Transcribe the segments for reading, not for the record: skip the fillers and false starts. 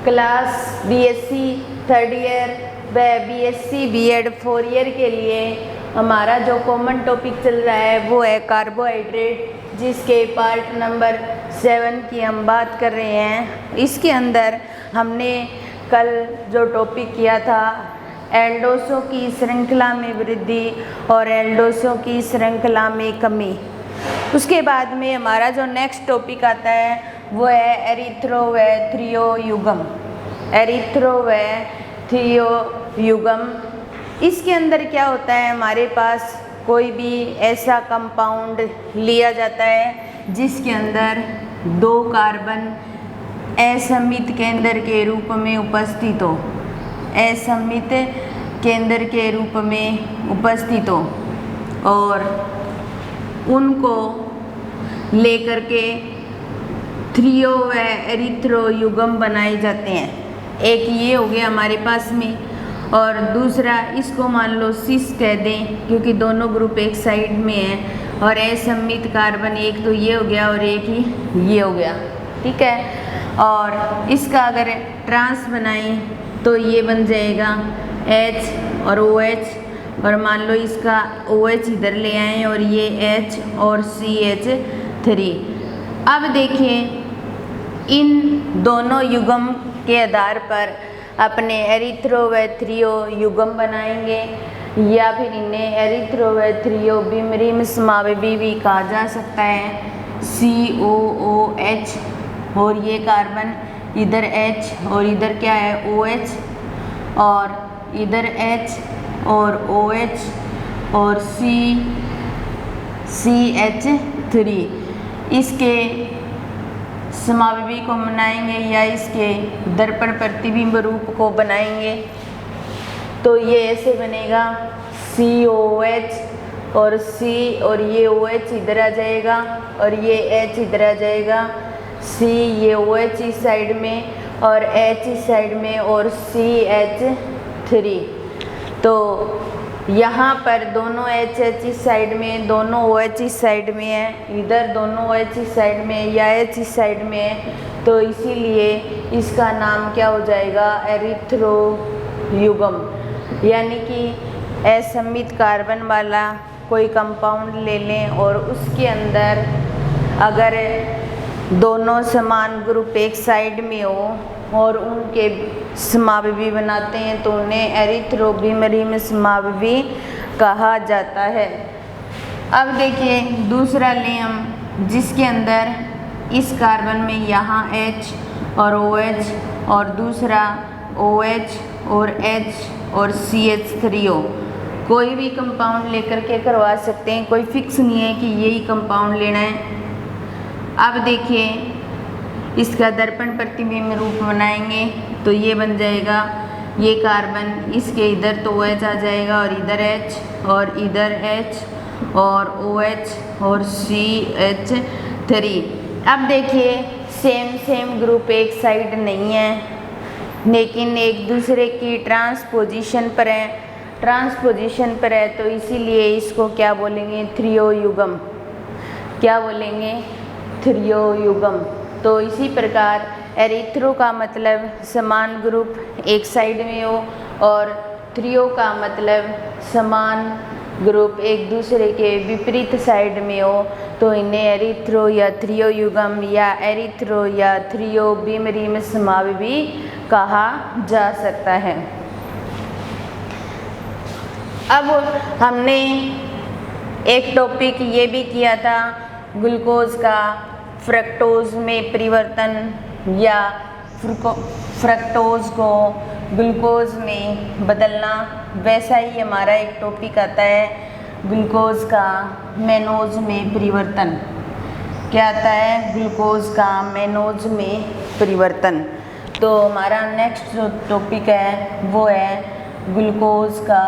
Class BSc third year व BSc BEd 4 year के लिए हमारा जो कॉमन टॉपिक चल रहा है वो है कार्बोहाइड्रेट, जिसके पार्ट नंबर 7 की हम बात कर रहे हैं। इसके अंदर हमने कल जो टॉपिक किया था एल्डोसों की श्रृंखला में वृद्धि और एल्डोसों की श्रृंखला में कमी। उसके बाद में हमारा जो नेक्स्ट टॉपिक आता है वो है एरिथ्रो व थ्रियो युग्म। एरिथ्रो व थ्रियो युग्म, इसके अंदर क्या होता है, हमारे पास कोई भी ऐसा कंपाउंड लिया जाता है जिसके अंदर 2 कार्बन असममित केंद्र के रूप में उपस्थित हो, असममित केंद्र के रूप में उपस्थित हो और उनको लेकर के थ्रियो व एरिथ्रो युग्म बनाए जाते हैं। एक ये हो गया हमारे पास में, और दूसरा इसको मान लो सिस कह दें क्योंकि दोनों ग्रुप एक साइड में है, और असममित कार्बन एक तो ये हो गया और एक ही ये हो गया, ठीक है। और इसका अगर ट्रांस बनाएं तो ये बन जाएगा H और OH, और मान लो इसका OH इधर ले आएँ और ये H और CH3। अब देखिए इन दोनों युग्म के आधार पर अपने एरिथ्रो व थ्रियो युग्म बनाएंगे, या फिर इन्हें एरिथ्रो व थ्रियो बिमरीम समावयवी भी कहा जा सकता है। COOH और ये कार्बन इधर H और इधर क्या है OH, और इधर H और OH और CH3, इसके समावयवी को बनाएंगे या इसके दर्पण प्रतिबिंब रूप को बनाएंगे तो ये ऐसे बनेगा COH और C और ये OH इधर आ जाएगा और ये H इधर आ जाएगा, C ये OH इस साइड में और H इस साइड में और CH3। तो यहाँ पर दोनों H इस साइड में, दोनों OH इस साइड में है, इधर दोनों OH इस साइड में या H इस साइड में है, तो इसीलिए इसका नाम क्या हो जाएगा, एरिथ्रो युग्म। यानी कि असममित कार्बन वाला कोई कंपाउंड ले लें और उसके अंदर अगर दोनों समान ग्रुप एक साइड में हो और उनके समावयवी बनाते हैं तो उन्हें एरिथ्रो बिमरीम समावयवी कहा जाता है। अब देखिए दूसरा लें हम, जिसके अंदर इस कार्बन में यहाँ H और OH और दूसरा OH और H और CH3 हो। कोई भी कंपाउंड लेकर के करवा सकते हैं, कोई फिक्स नहीं है कि यही कंपाउंड लेना है। अब देखिए इसका दर्पण प्रतिबिंब रूप बनाएंगे तो ये बन जाएगा, ये कार्बन इसके इधर तो OH आ जाएगा और इधर H और इधर H और OH और CH3। अब देखिए सेम ग्रुप एक साइड नहीं है लेकिन एक दूसरे की ट्रांसपोजिशन पर है, तो इसीलिए इसको क्या बोलेंगे, थ्रियो युग्म। क्या बोलेंगे, थ्रियो युग्म। तो इसी प्रकार एरिथ्रो का मतलब समान ग्रुप एक साइड में हो और थ्रियो का मतलब समान ग्रुप एक दूसरे के विपरीत साइड में हो, तो इन्हें एरिथ्रो या थ्रियो युग्म या एरिथ्रो या थ्रियो बिमरीम समावयवी कहा जा सकता है। अब हमने एक टॉपिक ये भी किया था ग्लूकोज का फ्रक्टोज में परिवर्तन या फ्रक्टोज को ग्लूकोज में बदलना, वैसा ही हमारा एक टॉपिक आता है ग्लूकोज का मैनोज में परिवर्तन। क्या आता है, ग्लूकोज का मैनोज में परिवर्तन। तो हमारा नेक्स्ट जो टॉपिक है वो है ग्लूकोज का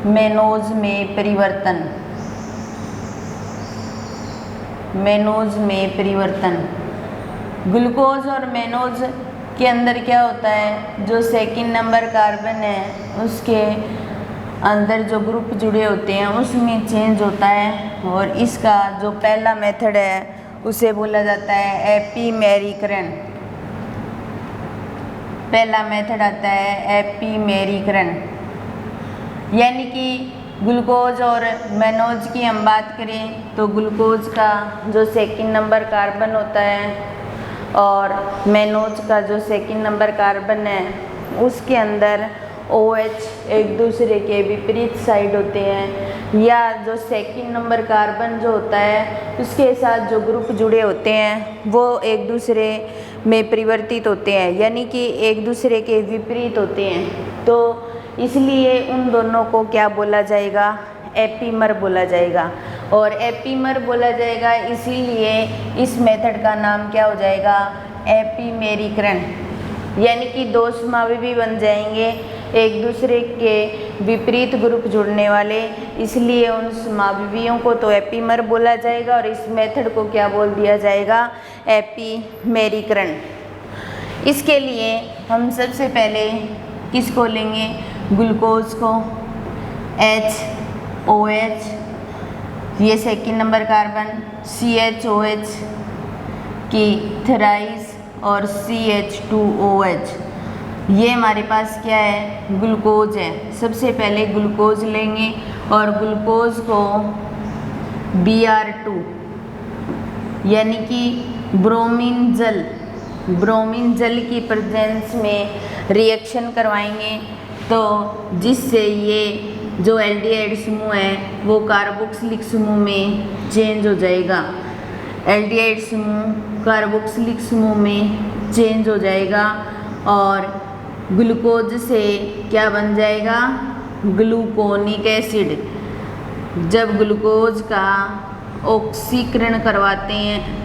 मैनोज में परिवर्तन। मैनोज में परिवर्तन, ग्लूकोज और मैनोज के अंदर क्या होता है, जो सेकंड नंबर कार्बन है उसके अंदर जो ग्रुप जुड़े होते हैं उसमें चेंज होता है, और इसका जो पहला मेथड है उसे बोला जाता है एपीमेरीकरण। पहला मेथड आता है एपीमेरीकरण, यानी कि ग्लूकोज और मैनोज की हम बात करें तो ग्लूकोज का जो सेकंड नंबर कार्बन होता है और मैनोज का जो सेकंड नंबर कार्बन है उसके अंदर OH एक दूसरे के विपरीत साइड होते हैं, या जो सेकंड नंबर कार्बन जो होता है उसके साथ जो ग्रुप जुड़े होते हैं वो एक दूसरे में परिवर्तित होते हैं, यानी कि एक दूसरे के विपरीत होते हैं। तो इसलिए उन दोनों को क्या बोला जाएगा, एपीमर बोला जाएगा। और एपीमर बोला जाएगा इसीलिए इस मेथड का नाम क्या हो जाएगा, एपीमेरीकरण, यानी कि दो समावेशी बन जाएंगे एक दूसरे के विपरीत ग्रुप जुड़ने वाले, इसलिए उन समावेशियों को तो एपीमर बोला जाएगा और इस मेथड को क्या बोल दिया जाएगा, एपीमेरीकरण। इसके लिए हम सबसे पहले किसको लेंगे, ग्लूकोज को, HOH, ये सेकंड नंबर कार्बन, CHOH की थ्राइस और CH2OH, ये हमारे पास क्या है, ग्लूकोज है। सबसे पहले ग्लूकोज लेंगे और ग्लूकोज को Br2 यानी कि ब्रोमीन जल की प्रेजेंस में रिएक्शन करवाएंगे, तो जिससे ये जो एल्डिहाइड समूह है वो कार्बोक्सिलिक समूह में चेंज हो जाएगा। एल्डिहाइड समूह कार्बोक्सिलिक समूह में चेंज हो जाएगा और ग्लूकोज से क्या बन जाएगा, ग्लूकोनिक एसिड। जब ग्लूकोज का ऑक्सीकरण करवाते हैं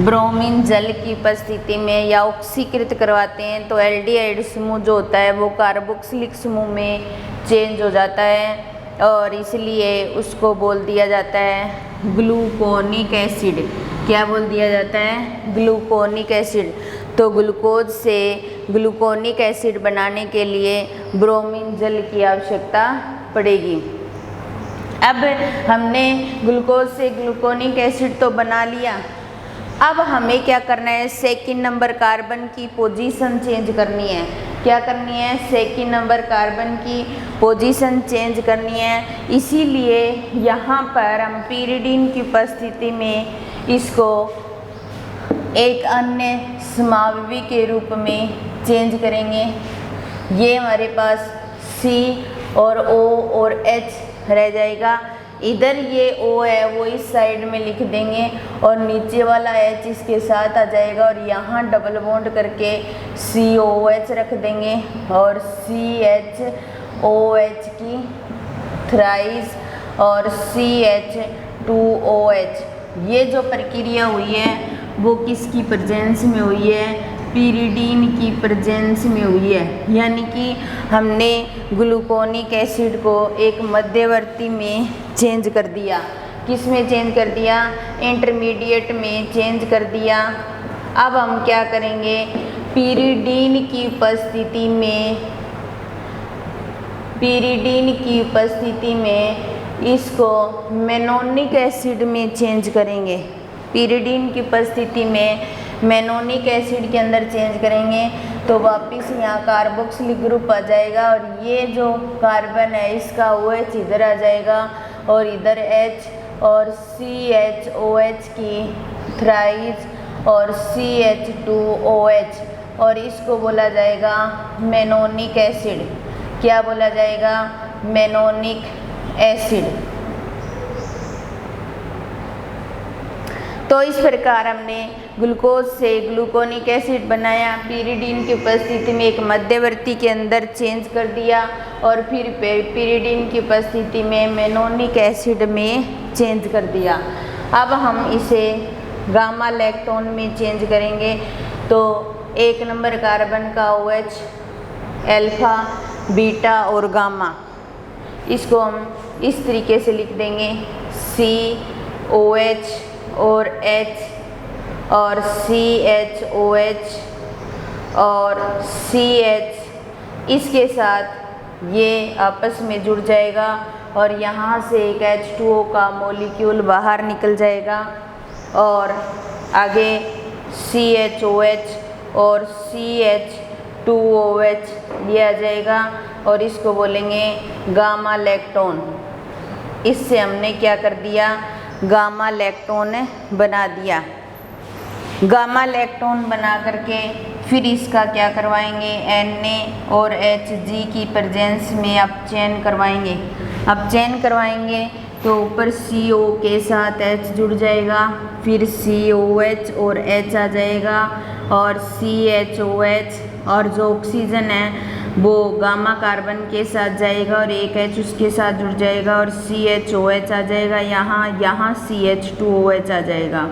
ब्रोमीन जल की उपस्थिति में या ऑक्सीकृत करवाते हैं तो एल्डिहाइड समूह जो होता है वो कार्बोक्सिलिक समूह में चेंज हो जाता है और इसलिए उसको बोल दिया जाता है ग्लूकोनिक एसिड। क्या बोल दिया जाता है, ग्लूकोनिक एसिड। तो ग्लूकोज से ग्लूकोनिक एसिड बनाने के लिए ब्रोमीन जल की आवश्यकता पड़ेगी। अब हमने ग्लूकोज से ग्लूकोनिक एसिड तो बना लिया, अब हमें क्या करना है, सेकंड नंबर कार्बन की पोजीशन चेंज करनी है। क्या करनी है, सेकंड नंबर कार्बन की पोजीशन चेंज करनी है। इसीलिए यहाँ पर हम पीरिडीन की उपस्थिति में इसको एक अन्य समावेशी के रूप में चेंज करेंगे। ये हमारे पास C और O और H रह जाएगा। इधर ये O है वो इस साइड में लिख देंगे और नीचे वाला H इसके साथ आ जाएगा और यहाँ डबल बॉन्ड करके COH रख देंगे और CHOH की थ्राइस और CH2OH। ये जो प्रक्रिया हुई है वो किसकी प्रेजेंस में हुई है, पीरिडीन की प्रेजेंस में हुई है। यानी कि हमने ग्लूकोनिक एसिड को एक मध्यवर्ती में चेंज कर दिया। किस में चेंज कर दिया, इंटरमीडिएट में चेंज कर दिया। अब हम क्या करेंगे, पीरिडीन की उपस्थिति में इसको मेनोनिक एसिड में चेंज करेंगे। पीरिडीन की उपस्थिति में मेनोनिक एसिड के अंदर चेंज करेंगे तो वापस यहाँ कार्बोक्सिलिक ग्रुप आ जाएगा और ये जो कार्बन है इसका OH इधर आ जाएगा और इधर H और CHOH की थ्राइस और CH2OH और इसको बोला जाएगा मेनोनिक एसिड। क्या बोला जाएगा, मेनोनिक एसिड। तो इस प्रकार हमने ग्लूकोज से ग्लूकोनिक एसिड बनाया, पीरिडीन की उपस्थिति में एक मध्यवर्ती के अंदर चेंज कर दिया और फिर पीरिडीन की उपस्थिति में मेनोनिक एसिड में चेंज कर दिया। अब हम इसे गामा लैक्टोन में चेंज करेंगे तो एक नंबर कार्बन का OH, अल्फा, बीटा और गामा, इसको हम इस तरीके से लिख देंगे COH और H और CHOH और CH, इसके साथ ये आपस में जुड़ जाएगा और यहाँ से एक H2O का मॉलिक्यूल बाहर निकल जाएगा और आगे CHOH और CH 2OH ये आ जाएगा और इसको बोलेंगे गामा लैक्टोन। इससे हमने क्या कर दिया, गामा लैक्टोन बना दिया। गामा लैक्टोन बना करके फिर इसका क्या करवाएंगे, Na और Hg की प्रेजेंस में अपचयन करवाएंगे। अपचयन करवाएंगे तो ऊपर CO के साथ H जुड़ जाएगा, फिर COH और H आ जाएगा और CHOH, और जो ऑक्सीजन है वो गामा कार्बन के साथ जाएगा और एक H उसके साथ जुड़ जाएगा और CHOH आ जाएगा, यहाँ CH2OH आ जाएगा।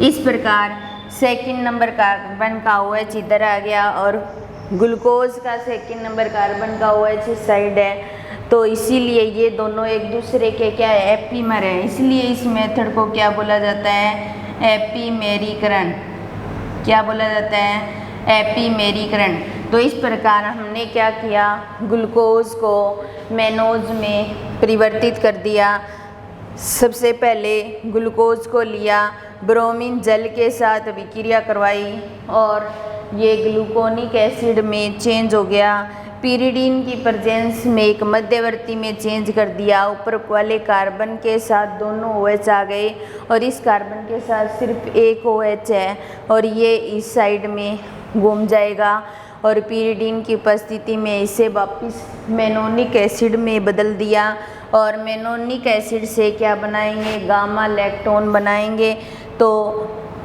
इस प्रकार सेकंड नंबर कार्बन का OH इधर आ गया और ग्लूकोज का सेकंड नंबर कार्बन का OH इस साइड है। तो इसीलिए ये दोनों एक दूसरे के क्या है, एपीमर है। इसलिए इस मेथड को क्या बोला जाता है, एपीमेरीकरण। क्या बोला जाता है, एपीमेरीकरण। तो इस प्रकार हमने क्या किया, ग्लूकोज को मेनोज में परिवर्तित कर दिया। सबसे पहले ग्लूकोज को लिया, ब्रोमीन जल के साथ विक्रिया करवाई और ये ग्लूकोनिक एसिड में चेंज हो गया। पिरिडीन की प्रेजेंस में एक मध्यवर्ती में चेंज कर दिया। ऊपर वाले कार्बन के साथ दोनों OH आ गए और इस कार्बन के साथ सिर्फ एक OH है और ये इस साइड में घूम जाएगा और पिरिडीन की उपस्थिति में इसे वापस मेनोनिक एसिड में बदल दिया और मेनोनिक एसिड से क्या बनाएंगे, गामा लैक्टोन बनाएंगे। तो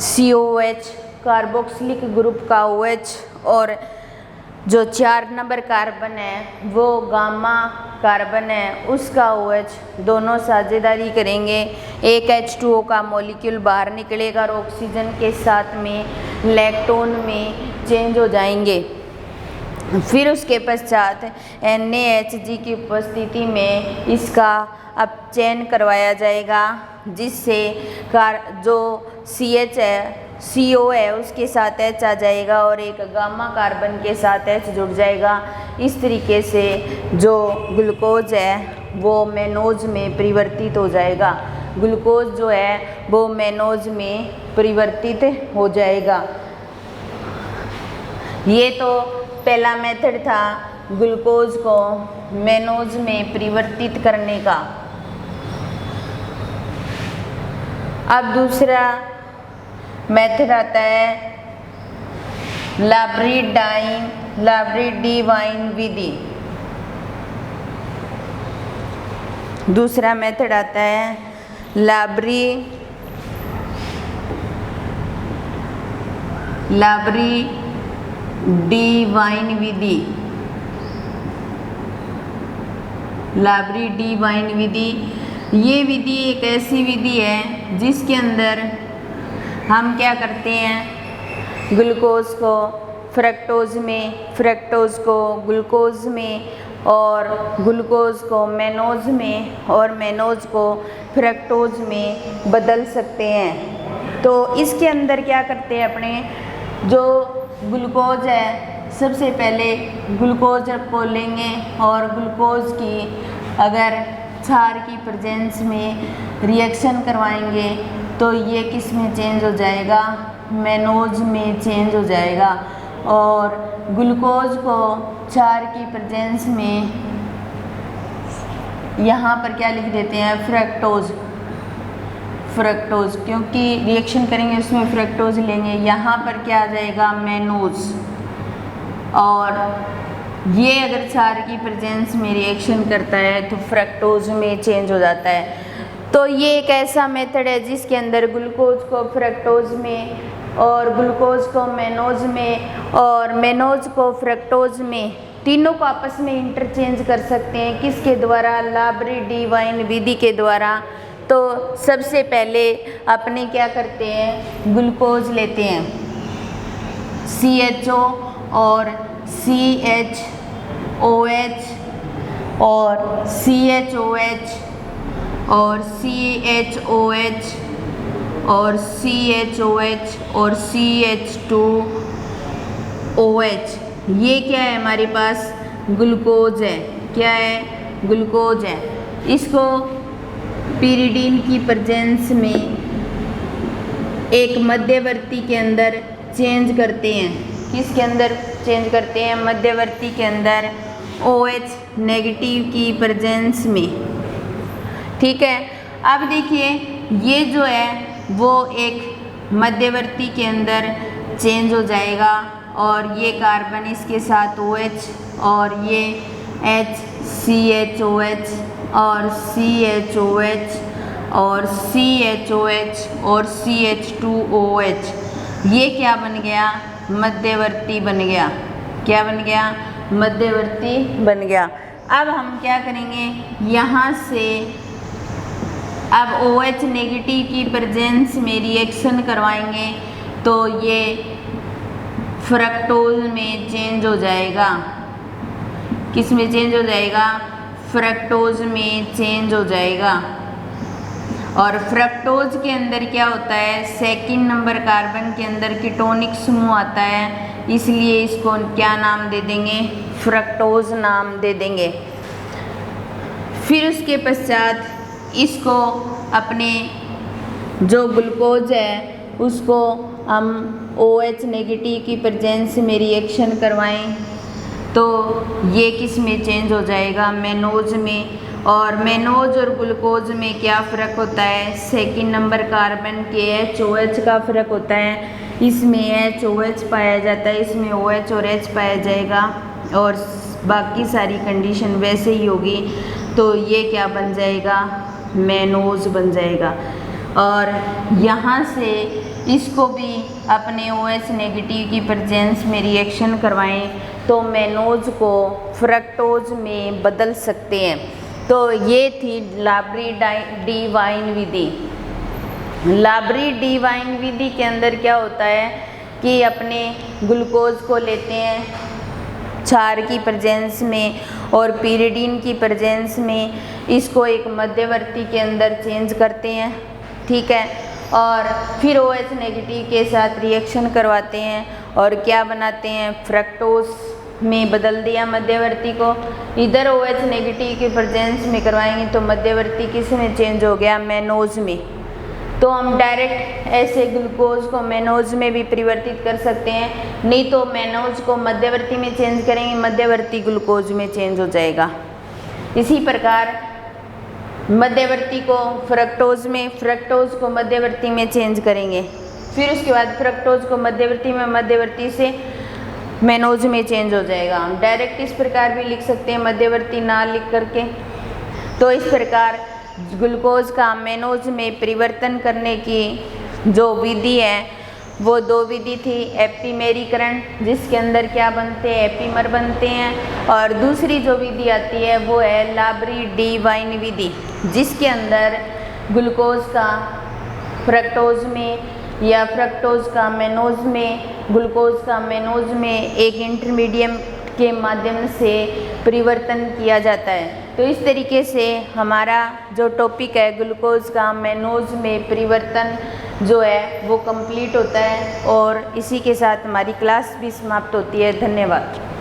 COH कार्बोक्सिलिक ग्रुप का OH और जो 4 नंबर कार्बन है वो गामा कार्बन है उसका OH दोनों साझेदारी करेंगे। एक H2O का मॉलिक्यूल बाहर निकलेगा और ऑक्सीजन के साथ में लैक्टोन में चेंज हो जाएंगे। फिर उसके पश्चात NaHG की उपस्थिति में इसका अपचयन करवाया जाएगा, जिससे जो CH है, CO है उसके साथ H आ जाएगा और एक गामा कार्बन के साथ H जुड़ जाएगा। इस तरीके से जो ग्लूकोज है वो मेनोज में परिवर्तित हो जाएगा। ग्लूकोज जो है वो मेनोज में परिवर्तित हो जाएगा। ये तो पहला मेथड था ग्लूकोज को मेनोज में परिवर्तित करने का। अब दूसरा मेथड आता है लाब्रीडीवाइन विधि। दूसरा मेथड आता है लाब्रीडीवाइन विधि। लाब्रीडीवाइन विधि, ये विधि एक ऐसी विधि है जिसके अंदर हम क्या करते हैं, ग्लूकोज को फ्रक्टोज में, फ्रक्टोज को ग्लूकोज में और ग्लूकोज को मेनोज में और मेनोज को फ्रक्टोज में बदल सकते हैं। तो इसके अंदर क्या करते हैं, अपने जो ग्लूकोज है सबसे पहले ग्लूकोज को लेंगे और ग्लूकोज की अगर क्षार की प्रेजेंस में रिएक्शन करवाएंगे तो ये किस में चेंज हो जाएगा, मेनोज में चेंज हो जाएगा। और ग्लूकोज को क्षार की प्रेजेंस में यहाँ पर क्या लिख देते हैं, फ्रक्टोज, क्योंकि रिएक्शन करेंगे उसमें फ्रक्टोज लेंगे। यहाँ पर क्या आ जाएगा, मेनोज। और ये अगर क्षार की प्रेजेंस में रिएक्शन करता है तो फ्रक्टोज में चेंज हो जाता है। तो ये एक ऐसा मेथड है जिसके अंदर ग्लूकोज को फ्रक्टोज में और ग्लूकोज को मेनोज में और मेनोज को फ्रक्टोज में, तीनों को आपस में इंटरचेंज कर सकते हैं। किसके द्वारा, लाब्रीडीवाइन विधि के द्वारा। तो सबसे पहले अपने क्या करते हैं, ग्लूकोज लेते हैं, CHO और CHOH और CHOH और CHOH और CHOH और CH2OH। ये क्या है, हमारे पास ग्लूकोज है। क्या है, ग्लूकोज है। इसको पिरिडीन की प्रेजेंस में एक मध्यवर्ती के अंदर चेंज करते हैं। किसके अंदर, चेंज करते हैं मध्यवर्ती के अंदर OH नेगेटिव की प्रेजेंस में। ठीक है, अब देखिए ये जो है वो एक मध्यवर्ती के अंदर चेंज हो जाएगा और ये कार्बन इसके साथ OH और ये HCHOH और CHOH और CHOH और CH2OH, ये क्या बन गया? मध्यवर्ती बन गया। क्या बन गया? मध्यवर्ती बन गया। अब हम क्या करेंगे, यहाँ से अब OH नेगेटिव की प्रेजेंस में रिएक्शन करवाएंगे तो ये फ्रक्टोज में चेंज हो जाएगा। किस में चेंज हो जाएगा? फ्रक्टोज में चेंज हो जाएगा। और फ्रक्टोज के अंदर क्या होता है? सेकंड नंबर कार्बन के अंदर कीटोनिक समूह आता है, इसलिए इसको क्या नाम दे देंगे? फ्रक्टोज नाम दे देंगे। फिर उसके पश्चात इसको अपने जो ग्लूकोज है उसको हम OH नेगेटिव की प्रेजेंस में रिएक्शन करवाएं तो ये किस में चेंज हो जाएगा? मेनोज में। और मेनोज और ग्लूकोज में क्या फ़र्क होता है? सेकंड नंबर कार्बन के HOH का फ़र्क होता है। इसमें HOH पाया जाता है, इसमें OH और H पाया जाएगा और बाकी सारी कंडीशन वैसे ही होगी। तो ये क्या बन जाएगा? मेनोज बन जाएगा। और यहाँ से इसको भी अपने OH नेगेटिव की प्रेजेंस में रिएक्शन करवाएं तो मेनोज को फ्रक्टोज में बदल सकते हैं। तो ये थी लाब्री-डिवाइन विधि। लाब्री-डिवाइन विधि के अंदर क्या होता है कि अपने ग्लूकोज को लेते हैं क्षार की प्रेजेंस में और pyridine की प्रेजेंस में, इसको एक मध्यवर्ती के अंदर चेंज करते हैं। ठीक है, और फिर OH नेगेटिव के साथ रिएक्शन करवाते हैं और क्या बनाते हैं? फ्रक्टोज में बदल दिया मध्यवर्ती को। इधर OH नेगेटिव की प्रेजेंस में करवाएंगे तो मध्यवर्ती किस में चेंज हो गया? मेनोज में। तो हम डायरेक्ट ऐसे ग्लूकोज को मेनोज में भी परिवर्तित कर सकते हैं, नहीं तो मेनोज को मध्यवर्ती में चेंज करेंगे, मध्यवर्ती ग्लूकोज में चेंज हो जाएगा। इसी प्रकार मध्यवर्ती को फ्रक्टोज में, फ्रक्टोज को मध्यवर्ती में चेंज करेंगे। फिर उसके बाद फ्रक्टोज को मध्यवर्ती में, मध्यवर्ती से मेनोज में चेंज हो जाएगा। हम डायरेक्ट इस प्रकार भी लिख सकते हैं मध्यवर्ती ना लिख करके। तो इस प्रकार ग्लूकोज का मेनोज में परिवर्तन करने की जो विधि है वो दो विधि थी। एपिमेरीकरण, जिसके अंदर क्या बनते हैं? एपीमर बनते हैं। और दूसरी जो विधि आती है वो है लाब्री-डिवाइन विधि, जिसके अंदर ग्लूकोज का फ्रक्टोज में या फ्रक्टोज का मेनोज में, ग्लूकोज का मेनोज में एक इंटरमीडियम के माध्यम से परिवर्तन किया जाता है। तो इस तरीके से हमारा जो टॉपिक है ग्लूकोज का मेनोज में परिवर्तन जो है वो कंप्लीट होता है और इसी के साथ हमारी क्लास भी समाप्त होती है। धन्यवाद।